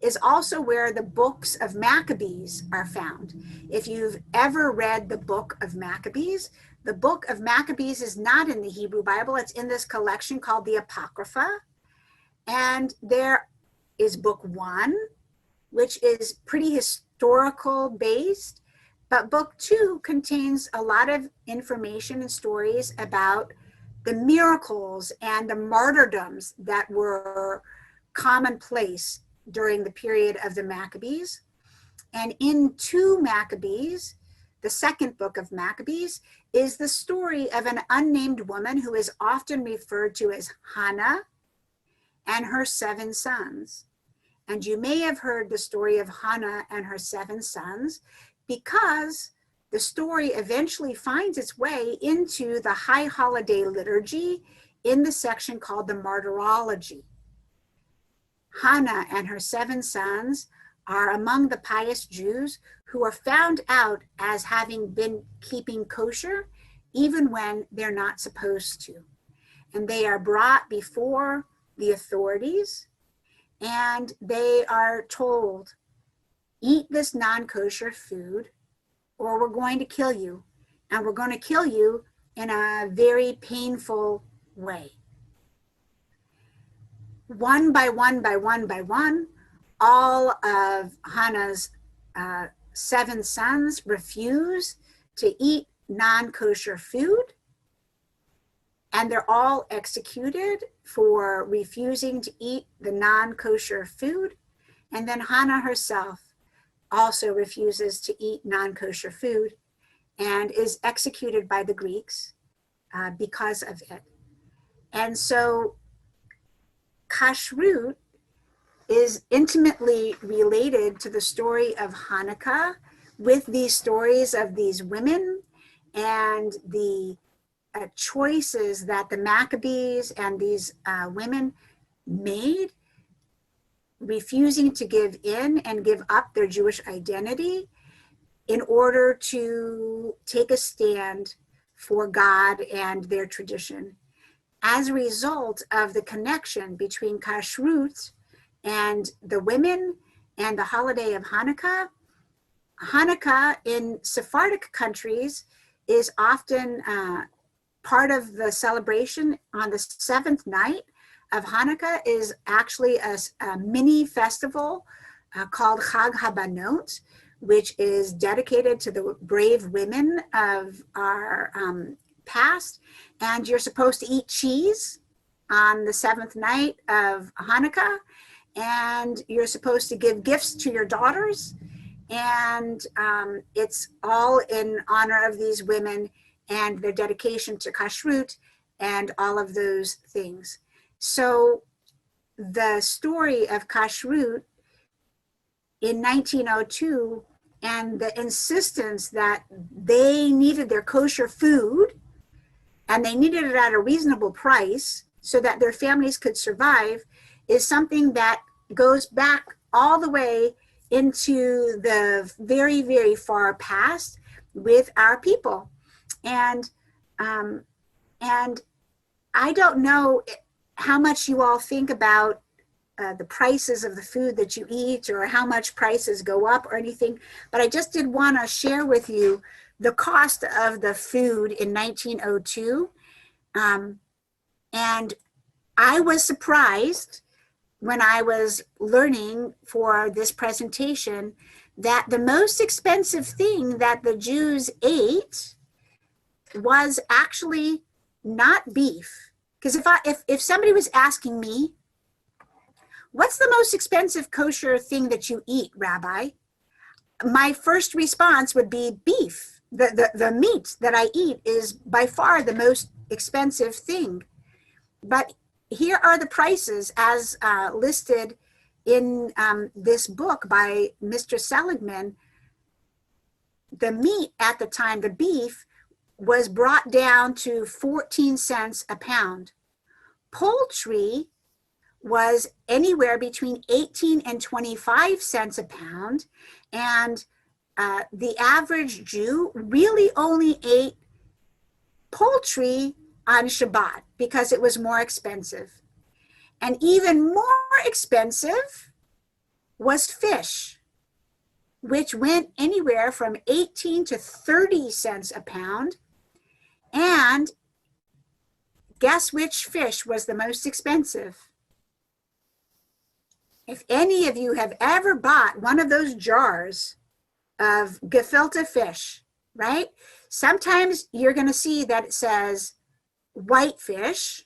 is also where the books of Maccabees are found. If you've ever read the book of Maccabees, the book of Maccabees is not in the Hebrew Bible. It's in this collection called the Apocrypha. And there is book 1, which is pretty historical based, but book 2 contains a lot of information and stories about the miracles and the martyrdoms that were commonplace during the period of the Maccabees. And in 2 Maccabees, the second book of Maccabees, is the story of an unnamed woman who is often referred to as Hannah and her 7 sons. And you may have heard the story of Hannah and her 7 sons, because the story eventually finds its way into the High Holiday Liturgy in the section called the Martyrology. Hannah and her 7 sons are among the pious Jews who are found out as having been keeping kosher even when they're not supposed to. And they are brought before the authorities, and they are told, eat this non-kosher food or we're going to kill you. And we're going to kill you in a very painful way. One by one by one by one, all of Hannah's 7 sons refuse to eat non-kosher food, and they're all executed for refusing to eat the non-kosher food. And then Hannah herself also refuses to eat non-kosher food and is executed by the Greeks because of it. And so Kashrut is intimately related to the story of Hanukkah, with these stories of these women and the choices that the Maccabees and these women made, refusing to give in and give up their Jewish identity in order to take a stand for God and their tradition. As a result of the connection between Kashrut and the women and the holiday of Hanukkah, Hanukkah in Sephardic countries is often part of the celebration on the 7th night of Hanukkah is actually a mini festival called Chag Habanot, which is dedicated to the brave women of our past. And you're supposed to eat cheese on the 7th night of Hanukkah. And you're supposed to give gifts to your daughters. And it's all in honor of these women and their dedication to Kashrut and all of those things. So the story of Kashrut in 1902 and the insistence that they needed their kosher food and they needed it at a reasonable price so that their families could survive is something that goes back all the way into the very, very far past with our people. And I don't know how much you all think about the prices of the food that you eat or how much prices go up or anything, but I just did want to share with you the cost of the food in 1902. And I was surprised when I was learning for this presentation that the most expensive thing that the Jews ate was actually not beef. Because if somebody was asking me, what's the most expensive kosher thing that you eat, Rabbi? My first response would be beef. The meat that I eat is by far the most expensive thing. But here are the prices as listed in this book by Mr. Seligman. The meat at the time, the beef, was brought down to 14 cents a pound. Poultry was anywhere between 18 and 25 cents a pound. And the average Jew really only ate poultry on Shabbat because it was more expensive. And even more expensive was fish, which went anywhere from 18 to 30 cents a pound. And guess which fish was the most expensive? If any of you have ever bought one of those jars of gefilte fish, right? Sometimes you're going to see that it says whitefish.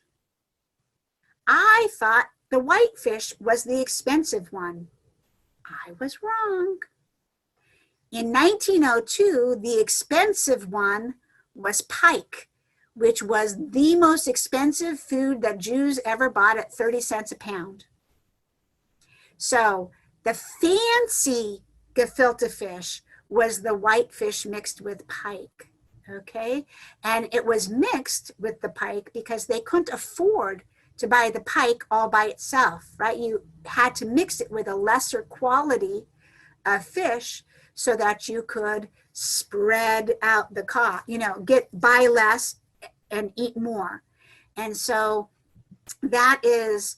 I thought the whitefish was the expensive one. I was wrong. In 1902, the expensive one was pike, which was the most expensive food that Jews ever bought at 30 cents a pound. So the fancy gefilte fish was the whitefish mixed with pike, okay? And it was mixed with the pike because they couldn't afford to buy the pike all by itself, right? You had to mix it with a lesser quality of fish so that you could spread out the cost, buy less and eat more. And so that is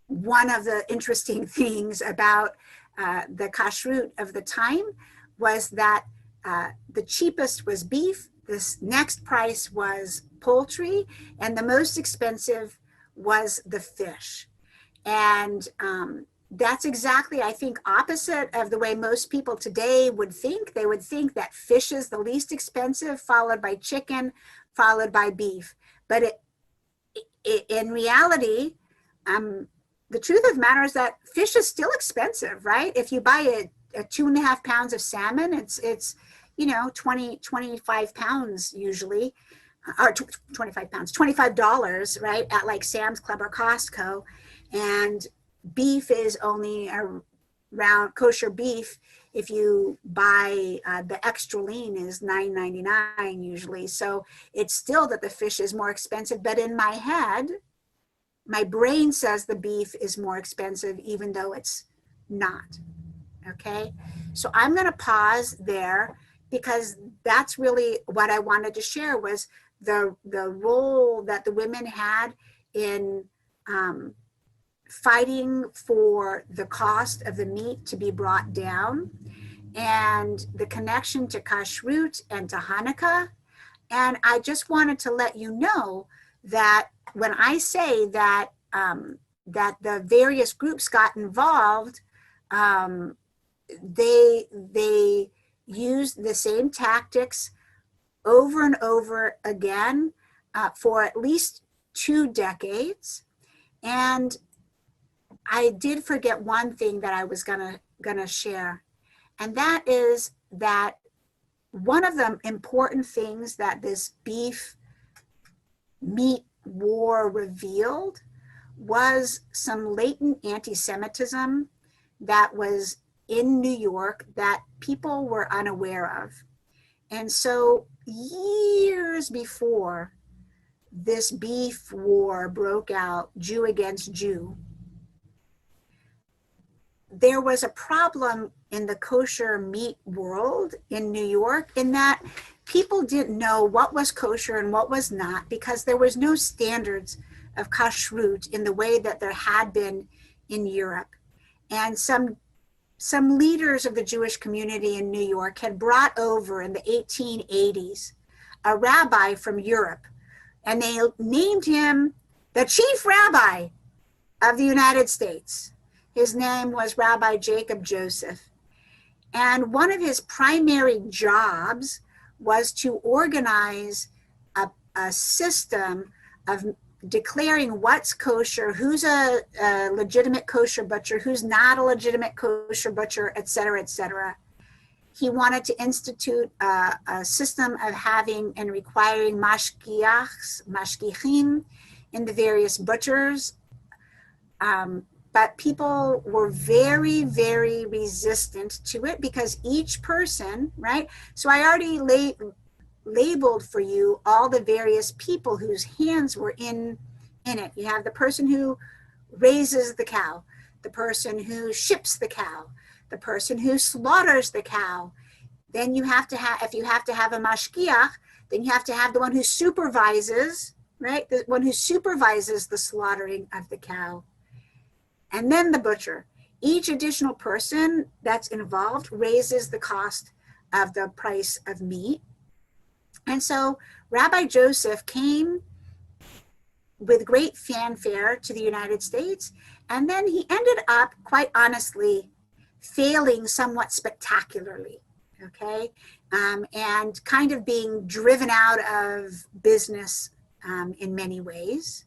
one of the interesting things about the kashrut of the time was that the cheapest was beef, this next price was poultry, and the most expensive was the fish. And that's exactly, I think, opposite of the way most people today would think. They would think that fish is the least expensive, followed by chicken, followed by beef. But in reality, the truth of the matter is that fish is still expensive, right? If you buy a 2.5 pounds of salmon, it's 25 pounds usually, or 25 pounds, $25, right? At like Sam's Club or Costco. And beef is only around, kosher beef, if you buy the extra lean, is $9.99 usually. So it's still that the fish is more expensive, but in my head, my brain says the beef is more expensive, even though it's not, okay? So I'm gonna pause there because that's really what I wanted to share was the role that the women had in fighting for the cost of the meat to be brought down and the connection to Kashrut and to Hanukkah. And I just wanted to let you know that when I say that that the various groups got involved they used the same tactics over and over again for at least 2 decades. And I did forget one thing that I was gonna share, and that is that one of the important things that this beef meat war revealed was some latent anti-Semitism that was in New York that people were unaware of. And so years before this beef war broke out, Jew against Jew, there was a problem in the kosher meat world in New York in that people didn't know what was kosher and what was not, because there was no standards of kashrut in the way that there had been in Europe. And some leaders of the Jewish community in New York had brought over in the 1880s a rabbi from Europe, and they named him the chief rabbi of the United States. His name was Rabbi Jacob Joseph. And one of his primary jobs was to organize a system of declaring what's kosher, who's a legitimate kosher butcher, who's not a legitimate kosher butcher, et cetera, et cetera. He wanted to institute a system of having and requiring mashgichim in the various butchers. But people were very, very resistant to it because each person, right? So I already labeled for you all the various people whose hands were in it. You have the person who raises the cow, the person who ships the cow, the person who slaughters the cow. Then you have to have, if you have to have a mashgiach, then you have to have the one who supervises, right? The one who supervises the slaughtering of the cow. And then the butcher. Each additional person that's involved raises the cost of the price of meat. And so Rabbi Joseph came with great fanfare to the United States, and then he ended up, quite honestly, failing somewhat spectacularly, okay? And kind of being driven out of business in many ways.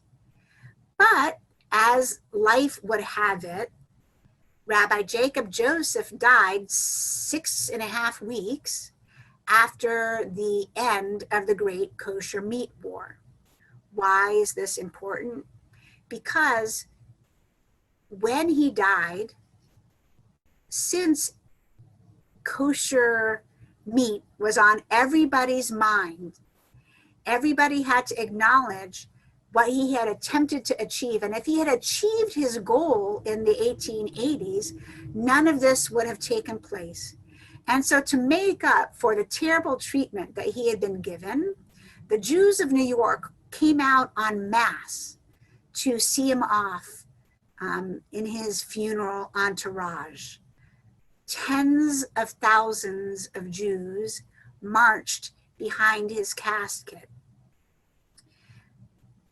But as life would have it, Rabbi Jacob Joseph died 6.5 weeks after the end of the Great Kosher Meat War. Why is this important? Because when he died, since kosher meat was on everybody's mind, everybody had to acknowledge what he had attempted to achieve. And if he had achieved his goal in the 1880s, none of this would have taken place. And so to make up for the terrible treatment that he had been given, the Jews of New York came out en masse to see him off in his funeral entourage. Tens of thousands of Jews marched behind his casket.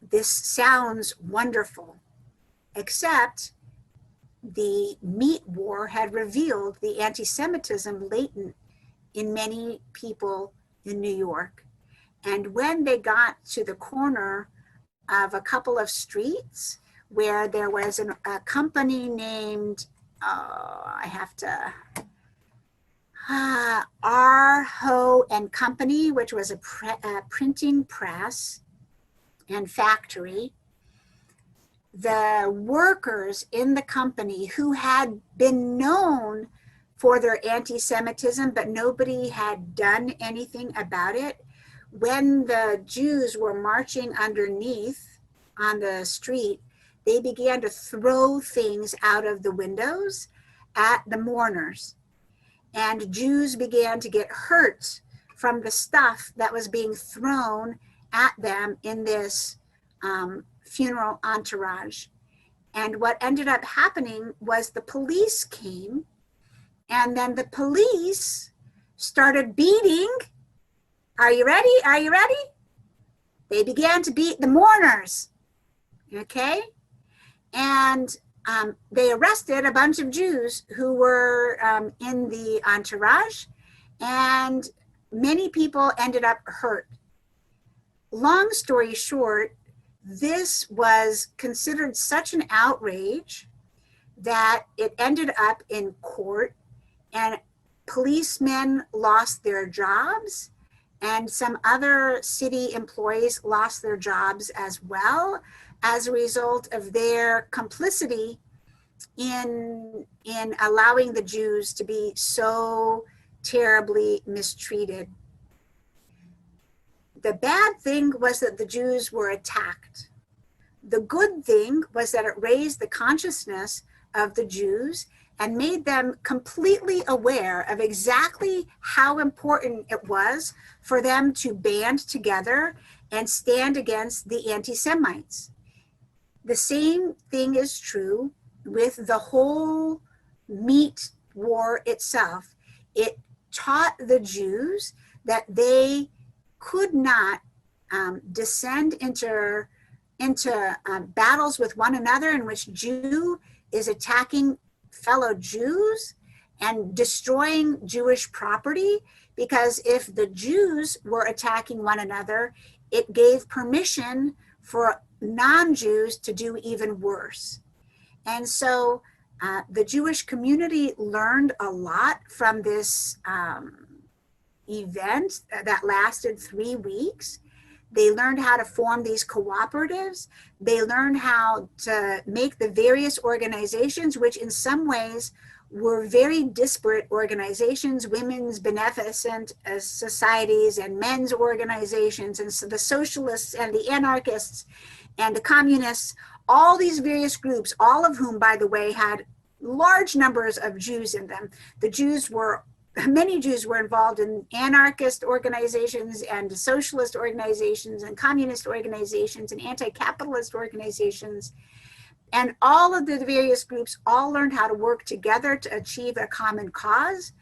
This sounds wonderful, except the meat war had revealed the anti-Semitism latent in many people in New York. And when they got to the corner of a couple of streets where there was a company named, Arho and Company, which was a printing press and factory, the workers in the company who had been known for their anti-Semitism, but nobody had done anything about it, when the Jews were marching underneath on the street, they began to throw things out of the windows at the mourners. And Jews began to get hurt from the stuff that was being thrown at them in this funeral entourage. And what ended up happening was the police came, and then the police started beating. Are you ready? Are you ready? They began to beat the mourners, okay? And they arrested a bunch of Jews who were in the entourage, and many people ended up hurt. Long story short, this was considered such an outrage that it ended up in court, and policemen lost their jobs, and some other city employees lost their jobs as well as a result of their complicity in allowing the Jews to be so terribly mistreated. The bad thing was that the Jews were attacked. The good thing was that it raised the consciousness of the Jews and made them completely aware of exactly how important it was for them to band together and stand against the anti-Semites. The same thing is true with the whole meat war itself. It taught the Jews that they could not descend into battles with one another in which Jew is attacking fellow Jews and destroying Jewish property, because if the Jews were attacking one another, it gave permission for non-Jews to do even worse. And so the Jewish community learned a lot from this event that lasted 3 weeks. They learned how to form these cooperatives. They learned how to make the various organizations, which in some ways were very disparate organizations, women's beneficent societies and men's organizations, and so the socialists and the anarchists and the communists, all these various groups, all of whom, by the way, had large numbers of Jews in them. Many Jews were involved in anarchist organizations and socialist organizations and communist organizations and anti-capitalist organizations. And all of the various groups all learned how to work together to achieve a common cause.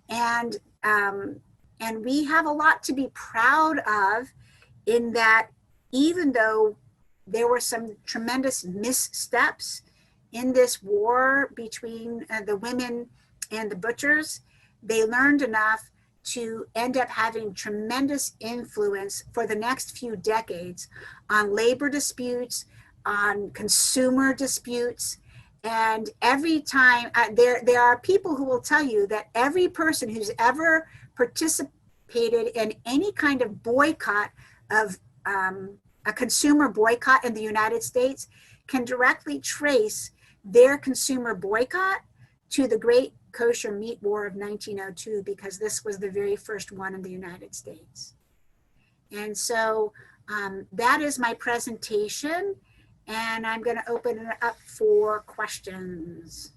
And we have a lot to be proud of in that, even though there were some tremendous missteps in this war between the women and the butchers, they learned enough to end up having tremendous influence for the next few decades on labor disputes, on consumer disputes. And every time, there are people who will tell you that every person who's ever participated in any kind of boycott of a consumer boycott in the United States can directly trace their consumer boycott to the Great Kosher Meat War of 1902, because this was the very first one in the United States. And so that is my presentation, and I'm going to open it up for questions.